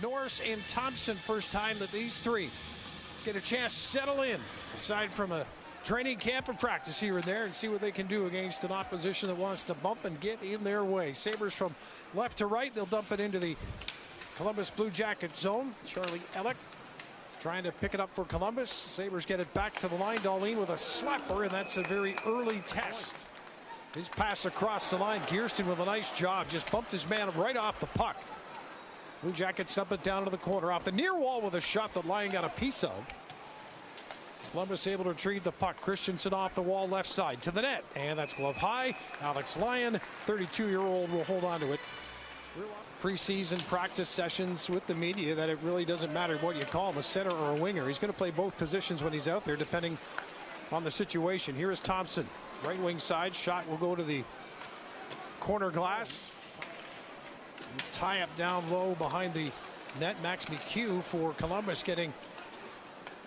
Norris and Thompson, first time that these three get a chance to settle in, aside from a training camp and practice here and there, and see what they can do against an opposition that wants to bump and get in their way. Sabres from left to right. They'll dump it into the Columbus Blue Jackets zone. Charlie Ellick trying to pick it up for Columbus. Sabres get it back to the line. Dahlin with a slapper, and that's a very early test. His pass across the line. Gearston with a nice job. Just bumped his man right off the puck. Blue Jackets dump it down to the corner off the near wall with a shot that Lyon got a piece of. Columbus able to retrieve the puck. Christensen off the wall left side to the net, and that's glove high. Alex Lyon, 32-year-old, will hold on to it. Preseason practice sessions with the media that it really doesn't matter what you call him, a center or a winger. He's going to play both positions when he's out there, depending on the situation. Here is Thompson, right wing side. Shot will go to the corner glass. Tie up down low behind the net. Max McHugh for Columbus getting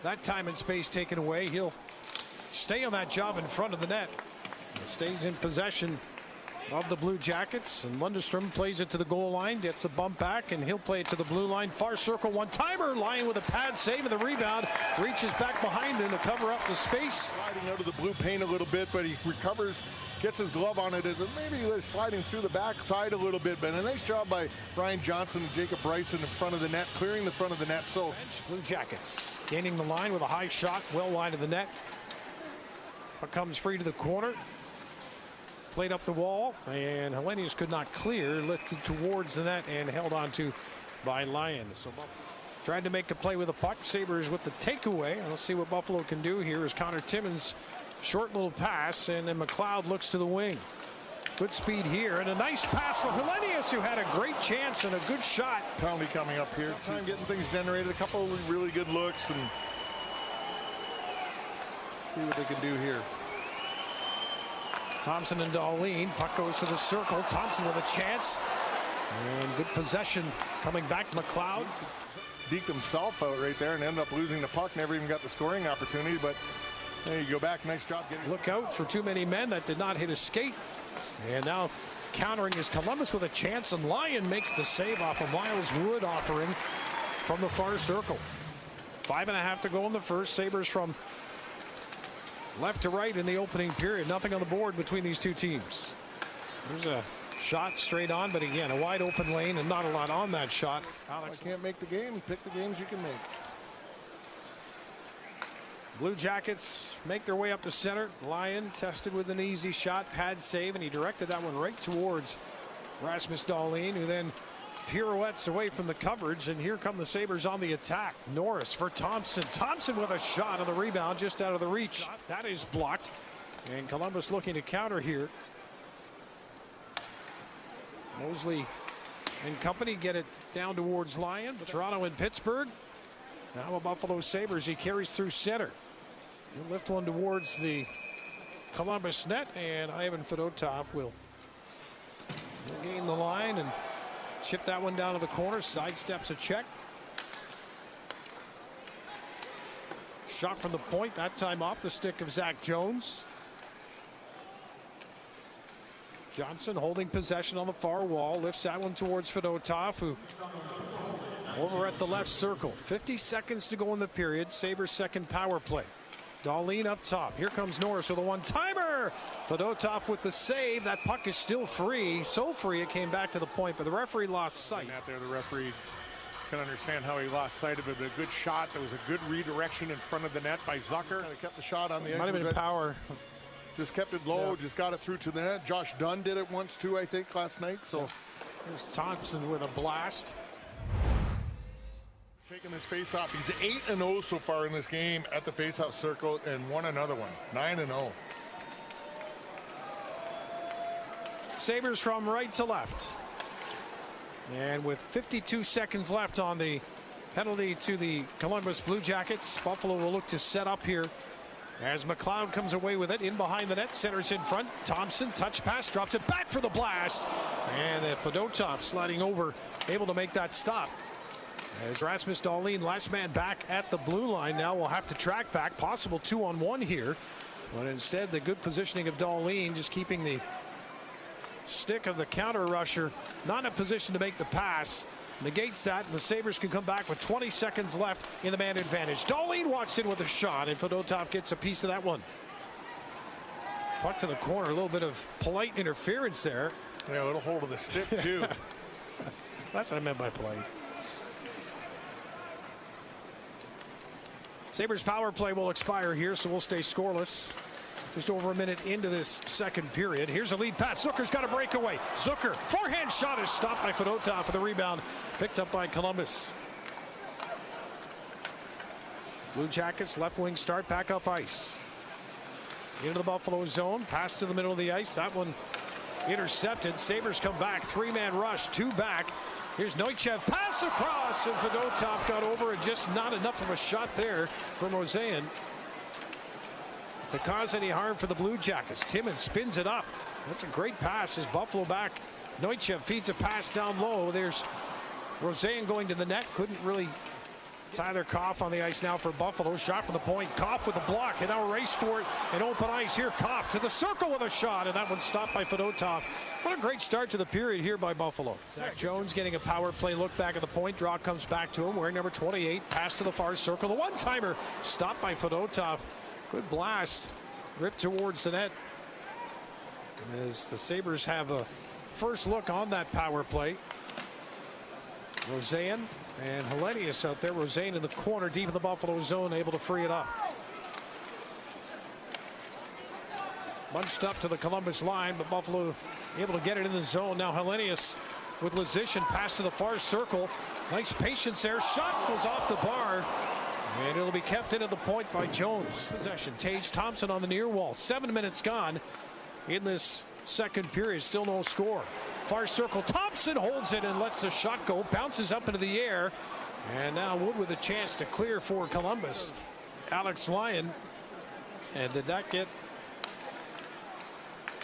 that time and space taken away. He'll stay on that job in front of the net. He stays in possession of the Blue Jackets, and Lundestrom plays it to the goal line, gets the bump back, and he'll play it to the blue line. Far circle one-timer. Lyon with a pad save and the rebound. Reaches back behind him to cover up the space. Sliding out of the blue paint a little bit, but he recovers, gets his glove on it as maybe he was sliding through the backside a little bit. But a nice job by Ryan Johnson and Jacob Bryson in front of the net, clearing the front of the net. So Blue Jackets gaining the line with a high shot, well wide of the net. Puck comes free to the corner. Played up the wall, and Hellenius could not clear. Lifted towards the net and held on to by Lyon. So tried to make a play with the puck. Sabres with the takeaway. Let's see what Buffalo can do here as Connor Timmins, short little pass, and then McLeod looks to the wing. Good speed here, and a nice pass for Hellenius, who had a great chance and a good shot. Penalty coming up here. Time getting things generated. A couple of really good looks, and see what they can do here. Thompson and Dahlin. Puck goes to the circle. Thompson with a chance. And good possession coming back. McLeod Deked himself out right there and ended up losing the puck. Never even got the scoring opportunity, but there you go back. Nice job getting. Look out for too many men. That did not hit his skate. And now countering is Columbus with a chance, and Lyon makes the save off a Miles Wood offering from the far circle. 5.5 to go in the first. Sabres from left to right in the opening period. Nothing on the board between these two teams. There's a shot straight on, but again, a wide open lane and not a lot on that shot. Alex can't make the game. Pick the games you can make. Blue Jackets make their way up the center. Lyon tested with an easy shot, pad save, and he directed that one right towards Rasmus Dahlin, who then pirouettes away from the coverage, and here come the Sabres on the attack. Norris for Thompson. Thompson with a shot on the rebound just out of the reach. That is blocked, and Columbus looking to counter here. Mosley and company get it down towards Lyon. Toronto and Pittsburgh. Now a Buffalo Sabres. He carries through center. He'll lift one towards the Columbus net, and Ivan Fedotov will gain the line and chip that one down to the corner. Sidesteps a check. Shot from the point, that time off the stick of Zach Jones. Johnson holding possession on the far wall. Lifts that one towards Fedotov, who over at the left circle. 50 seconds to go in the period. Sabres second power play. Dahlin up top. Here comes Norris with a one-timer. Fedotov with the save. That puck is still free. So free it came back to the point, but the referee lost sight. Out there, the referee can understand how he lost sight of it. But a good shot. There was a good redirection in front of the net by Zucker. Kind of kept the shot on the edge. Might have been power. Just kept it low. Yeah. Just got it through to the net. Josh Dunn did it once too, I think, last night. So here's Thompson with a blast. Taking this face-off. He's 8-0 so far in this game at the face-off circle and won another one. 9-0. Sabres from right to left. And with 52 seconds left on the penalty to the Columbus Blue Jackets, Buffalo will look to set up here as McLeod comes away with it in behind the net. Centers in front. Thompson, touch pass, drops it back for the blast. And Fedotov sliding over, able to make that stop. As Rasmus Dahlin, last man back at the blue line, now will have to track back. Possible 2-on-1 here. But instead, the good positioning of Dahlin, just keeping the stick of the counter rusher not in a position to make the pass. negates that, and the Sabres can come back with 20 seconds left in the man advantage. Dahlin walks in with a shot, and Fedotov gets a piece of that one. Puck to the corner, a little bit of polite interference there. Yeah, a little hold of the stick too. That's what I meant by polite. Sabres power play will expire here, so we'll stay scoreless. Just over a minute into this second period. Here's a lead pass. Zucker's got a breakaway. Zucker, forehand shot is stopped by Fedotov for the rebound. Picked up by Columbus. Blue Jackets left wing start back up ice. Into the Buffalo zone. Pass to the middle of the ice. That one intercepted. Sabres come back. Three-man rush. Two back. Here's Neuchev. Pass across. And Fedotov got over it. Just not enough of a shot there from Rosean to cause any harm for the Blue Jackets. Timmins spins it up. That's a great pass as Buffalo back. Neuchev feeds a pass down low. There's Rosean going to the net. Couldn't really. Tyler Koff on the ice now for Buffalo. Shot from the point. Koff with the block, and now race for it in open ice. Here Koff to the circle with a shot, and that one's stopped by Fedotov. What a great start to the period here by Buffalo. Zach Jones getting a power play look back at the point. Draw comes back to him wearing number 28. Pass to the far circle. The one-timer stopped by Fedotov. Good blast. Ripped towards the net. As the Sabres have a first look on that power play. Rosean and Helenius out there. Rosean in the corner deep in the Buffalo zone, able to free it up. Bunched up to the Columbus line, but Buffalo able to get it in the zone. Now Helenius with position, pass to the far circle. Nice patience there. Shot goes off the bar. And it'll be kept in at the point by Jones. Possession. Tage Thompson on the near wall. 7 minutes gone in this second period. Still no score. Far circle. Thompson holds it and lets the shot go. Bounces up into the air. And now Wood with a chance to clear for Columbus. Alex Lyon. And did that get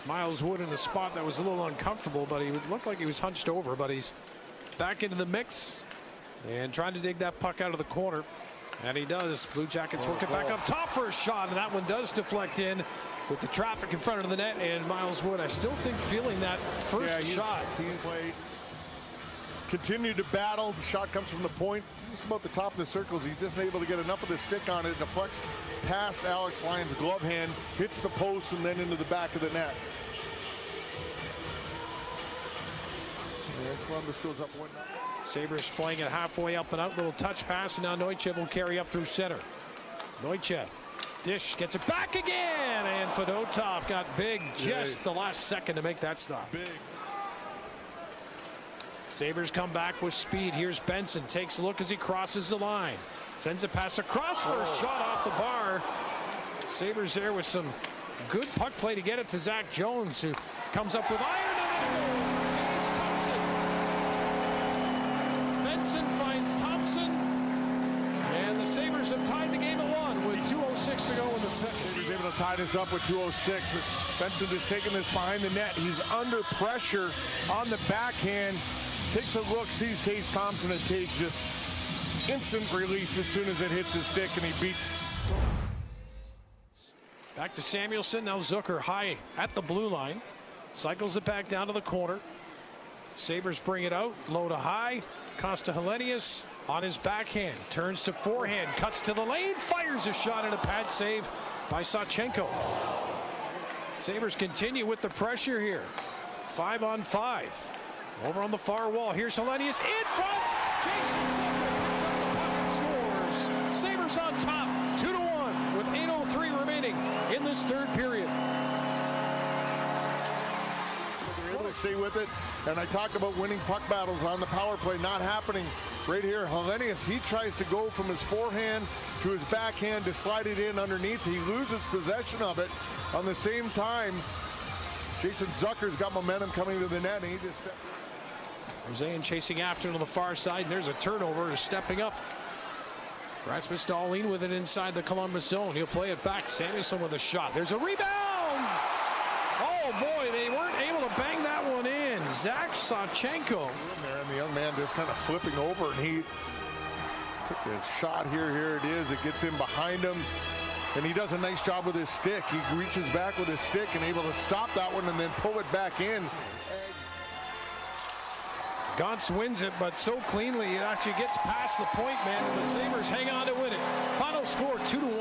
Miles Wood in the spot that was a little uncomfortable, but he looked like he was hunched over, but he's back into the mix and trying to dig that puck out of the corner. And he does. Blue Jackets working back up top for a shot, and that one does deflect in with the traffic in front of the net. And Miles Wood, I still think, feeling that first shot. He's continued to battle. The shot comes from the point, just about the top of the circles. He's just able to get enough of the stick on it. Deflects past Alex Lyon's glove hand, hits the post, and then into the back of the net. And Columbus goes up 1-0. Sabres playing it halfway up and out. Little touch pass, and now Neuchev will carry up through center. Neuchev. Dish gets it back again, and Fedotov got big just the last second to make that stop. Big. Sabres come back with speed. Here's Benson. Takes a look as he crosses the line. Sends a pass across for a shot off the bar. Sabres there with some good puck play to get it to Zach Jones, who comes up with iron. Benson finds Thompson, and the Sabres have tied the game at 1 with 2:06 to go in the second. Sabres able to tie this up with 2:06. Benson just taking this behind the net. He's under pressure on the backhand. Takes a look, sees Tage Thompson, and Tage just instant release as soon as it hits his stick, and he beats. Back to Samuelsson. Now Zucker high at the blue line. Cycles it back down to the corner. Sabres bring it out. Low to high. Costa Helenius on his backhand. Turns to forehand. Cuts to the lane. Fires a shot and a pad save by Sawchenko. Sabres continue with the pressure here. 5-on-5. Over on the far wall. Here's Helenius in front. Jason Zucker picks up the puck and scores. Sabres on top. 2-1 with 8:03 remaining in this third period. They're able to stay with it. And I talk about winning puck battles on the power play. Not happening right here. Helenius, he tries to go from his forehand to his backhand to slide it in underneath. He loses possession of it. On the same time, Jason Zucker's got momentum coming to the net, and he just stepped. Rosean chasing after on the far side, and there's a turnover, stepping up. Rasmus Dahlin with it inside the Columbus zone. He'll play it back. Samuelsson with a shot. There's a rebound. Oh boy, they weren't able to bang that one in. Zach Sawchenko. And the young man just kind of flipping over, and he took a shot here. Here it is. It gets in behind him, and he does a nice job with his stick. He reaches back with his stick and able to stop that one and then pull it back in. Gauntz wins it, but so cleanly it actually gets past the point man, and the Sabres hang on to win it. Final score 2-1.